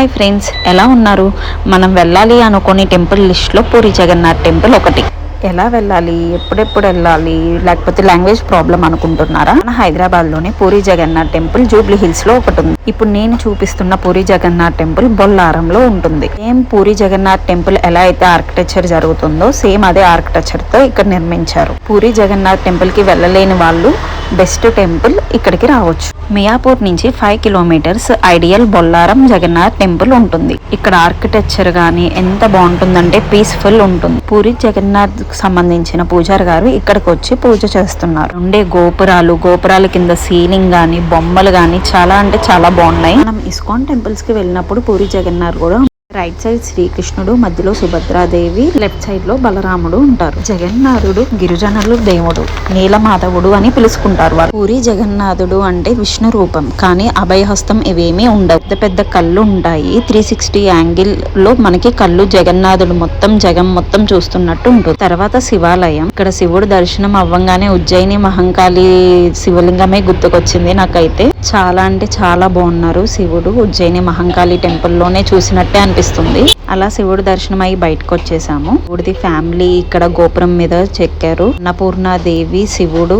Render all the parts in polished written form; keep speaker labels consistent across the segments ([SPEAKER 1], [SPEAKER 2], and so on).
[SPEAKER 1] Hi friends, ఎలా ఉన్నారు? మనం వెళ్ళాలి అనుకునే టెంపుల్ లిస్ట్లో పూరి జగన్నాథ్ టెంపుల్ ఒకటి. ఎలా వెళ్ళాలి, ఎప్పుడెప్పుడు వెళ్ళాలి, లేకపోతే లాంగ్వేజ్ ప్రాబ్లం అనుకుంటున్నారా? మన హైదరాబాద్లోనే పూరి జగన్నాథ్ టెంపుల్ జూబ్లీ హిల్స్లో ఒకటి ఉంది. ఇప్పుడు నేను చూపిస్తున్న పూరి జగన్నాథ్ టెంపుల్ బొల్లారంలో ఉంటుంది. సేమ్ పూరి జగన్నాథ్ టెంపుల్ ఎలా అయితే ఆర్కిటెక్చర్ జరుగుతుందో సేమ్ అదే ఆర్కిటెక్చర్తో ఇక్కడ నిర్మించారు. పూరి జగన్నాథ్ టెంపుల్కి వెళ్ళలేని వాళ్ళు బెస్ట్ టెంపుల్ ఇక్కడికి రావచ్చు. మియాపూర్ నుంచి 5 kilometres ideal Bollaram Jagannath temple ఉంటుంది. ఇక్కడ ఆర్కిటెక్చర్ గానీ ఎంత బాగుంటుందంటే పీస్ఫుల్ ఉంటుంది. పూరి జగన్నాథ్ సంబంధించిన పూజారి గారు ఇక్కడికి వచ్చి పూజ చేస్తున్నారు. ఉండే గోపురాల కింద సీలింగ్ గానీ బొమ్మలు గానీ చాలా అంటే చాలా బాగున్నాయి. మనం ఇస్కాన్ టెంపుల్స్ కి వెళ్ళినప్పుడు పూరి జగన్నాథ్ కూడా రైట్ సైడ్ శ్రీకృష్ణుడు, మధ్యలో సుభద్రాదేవి, లెఫ్ట్ సైడ్ లో బలరాముడు ఉంటారు. జగన్నాథుడు గిరిజనులు దేవుడు, నీలమాధవుడు అని పిలుచుకుంటారు వాళ్ళు. పూరి జగన్నాథుడు అంటే విష్ణు రూపం, కానీ అభయహస్తం ఇవేమీ ఉండవు. పెద్ద పెద్ద కళ్ళు ఉంటాయి. 360 యాంగిల్ లో మనకి కళ్ళు జగన్నాథుడు జగం మొత్తం చూస్తున్నట్టు ఉంటుంది. తర్వాత శివాలయం. ఇక్కడ శివుడు దర్శనం అవ్వంగానే ఉజ్జయిని మహంకాళి శివలింగమే గుర్తుకొచ్చింది నాకైతే. చాలా అంటే చాలా బాగున్నారు శివుడు. ఉజ్జయిని మహంకాళి టెంపుల్ లోనే చూసినట్టే అనిపిస్తుంది. అలా శివుడు దర్శనం అయ్యి బయటకు వచ్చేసాము. శివుడిది ఫ్యామిలీ ఇక్కడ గోపురం మీద చెక్కారు. అన్నపూర్ణాదేవి, శివుడు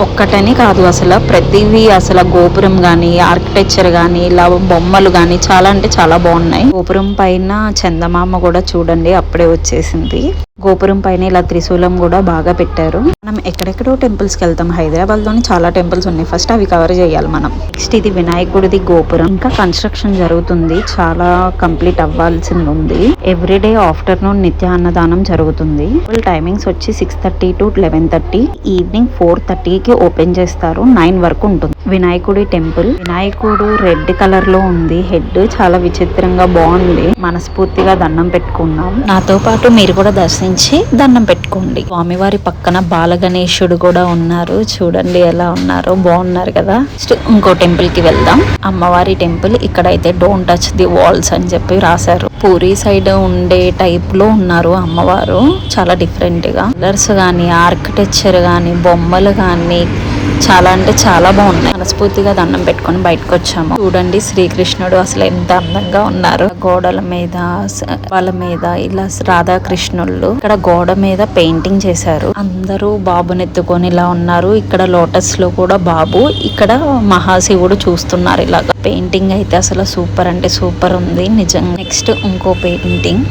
[SPEAKER 1] ఒక్కటని కాదు, అసలు ప్రతివి, అసలు గోపురం గానీ ఆర్కిటెక్చర్ గానీ ఇలా బొమ్మలు గానీ చాలా అంటే చాలా బాగున్నాయి. గోపురం పైన చందమామ కూడా చూడండి అప్పుడే వచ్చేసింది. గోపురం పైన ఇలా త్రిశూలం కూడా బాగా పెట్టారు. మనం ఎక్కడెక్కడో టెంపుల్స్ కి వెళ్తాం. హైదరాబాద్ లోని చాలా టెంపుల్స్ ఉన్నాయి. ఫస్ట్ అవి కవర్ చేయాలి మనం. నెక్స్ట్ ఇది వినాయకుడిది గోపురం. ఇంకా కన్స్ట్రక్షన్ జరుగుతుంది, చాలా కంప్లీట్ అవ్వాల్సింది ఉంది. ఎవ్రీడే ఆఫ్టర్నూన్ నిత్య అన్నదానం జరుగుతుంది. టైమింగ్స్ వచ్చి 6:30 to 11:30. ఈవినింగ్ 4:30కి ఓపెన్ చేస్తారు. 9 వరకు ఉంటుంది. వినాయకుడి టెంపుల్. వినాయకుడు రెడ్ కలర్ లో ఉంది. హెడ్ చాలా విచిత్రంగా బాగుంది. మనస్ఫూర్తిగా దండం పెట్టుకున్నాం. నాతో పాటు మీరు కూడా దండం పెట్టుకోండి. స్వామివారి పక్కన బాలగణేశుడు కూడా ఉన్నారు. చూడండి ఎలా ఉన్నారో, బాగున్నారు కదా. ఇంకో టెంపుల్ కి వెళ్దాం. అమ్మవారి టెంపుల్. ఇక్కడైతే డోంట్ టచ్ ది వాల్స్ అని చెప్పి రాశారు. పూరి సైడ్ ఉండే టైప్ లో ఉన్నారు అమ్మవారు. చాలా డిఫరెంట్ గా కలర్స్ గానీ ఆర్కిటెక్చర్ గానీ బొమ్మలు గానీ చాలా అంటే చాలా బాగున్నాయి. మనస్ఫూర్తిగా దండం పెట్టుకొని బయటకు వచ్చాము. చూడండి శ్రీకృష్ణుడు అసలు ఎంత అందంగా ఉన్నారు. గోడల మీద, వాళ్ళ మీద ఇలా రాధాకృష్ణుళ్ళు. ఇక్కడ గోడ మీద పెయింటింగ్ చేశారు. అందరూ బాబునెత్తుకొని ఇలా ఉన్నారు. ఇక్కడ లోటస్ లో కూడా బాబు, ఇక్కడ మహాశివుడు చూస్తున్నారు. ఇలాగా పెయింటింగ్ అయితే అసలు సూపర్ అంటే సూపర్ ఉంది నిజంగా. నెక్స్ట్ ఇంకో పెయింటింగ్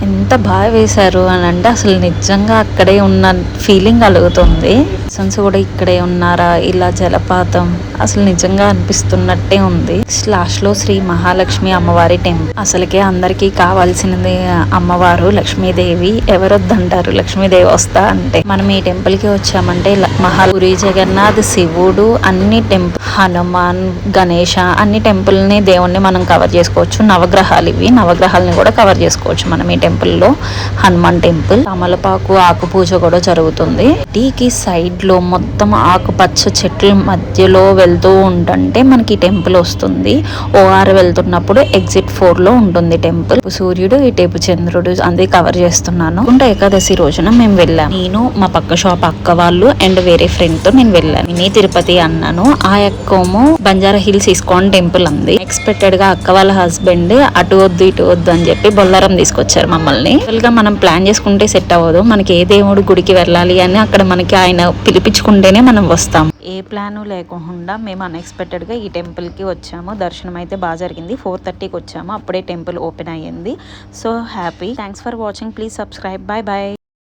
[SPEAKER 1] ఎంత బాగా వేశారు అని అంటే అసలు నిజంగా అక్కడే ఉన్న ఫీలింగ్ కలుగుతుంది. సన్స్ కూడా ఇక్కడే ఉన్నారా, ఇలా జలపాతం అసలు నిజంగా అనిపిస్తున్నట్టే ఉంది. లాస్ట్ లో శ్రీ మహాలక్ష్మి అమ్మవారి టెంపుల్. అసలుకే అందరికీ కావాల్సినది అమ్మవారు లక్ష్మీదేవి. ఎవరొద్దంటారు లక్ష్మీదేవి వస్తా అంటే. మనం ఈ టెంపుల్ కి వచ్చామంటే పూరి జగన్నాథ్, శివుడు, అన్ని టెంపుల్, హనుమాన్, గణేష, అన్ని టెంపుల్ ని దేవుణ్ణి మనం కవర్ చేసుకోవచ్చు. నవగ్రహాలు ఇవి, నవగ్రహాలని కూడా కవర్ చేసుకోవచ్చు మనం ఈ టెంపుల్ లో. హనుమాన్ టెంపుల్. తమలపాకు ఆకు పూజ కూడా జరుగుతుంది. టీకి సైడ్ లో మొత్తం ఆకుపచ్చ చెట్ల మధ్యలో వెళ్తూ ఉంటుంటే మనకి టెంపుల్ వస్తుంది. ఓఆర్ వెళ్తున్నప్పుడు ఎగ్జిట్ 4 లో ఉంటుంది టెంపుల్. సూర్యుడు, ఇటేపు చంద్రుడు అందే కవర్ చేస్తున్నాను. ఏకాదశి రోజున మేము వెళ్ళాం. నేను, మా పక్క షాప్ అక్క వాళ్ళు అండ్ వేరే ఫ్రెండ్ తో నేను వెళ్ళాను. మినీ తిరుపతి అన్నాను. ఆ ఎక్కోమో బంజారా హిల్స్ ఇస్కాన్ టెంపుల్ ఉంది. ఎక్స్పెక్టెడ్ గా అక్క వాళ్ళ హస్బెండ్ అటు వద్దు ఇటు వద్దు అని చెప్పి బొల్లారం తీసుకొచ్చారు మమ్మల్ని. మనం ప్లాన్ చేసుకుంటే సెట్ అవ్వదు. మనకి ఏ దేవుడు గుడికి వెళ్ళాలి అని అక్కడ మనకి ఆయన పిలిపించుకుంటేనే మనం వస్తాం. ఏ ప్లాను లేకుండా మేము అన్ఎక్స్పెక్టెడ్ గా ఈ టెంపుల్ కి వచ్చాము. దర్శనం అయితే బాగా జరిగింది. 4:30కి వచ్చాము. అప్పుడే టెంపుల్ ఓపెన్ అయ్యింది. So happy. Thanks for watching. Please subscribe. By by.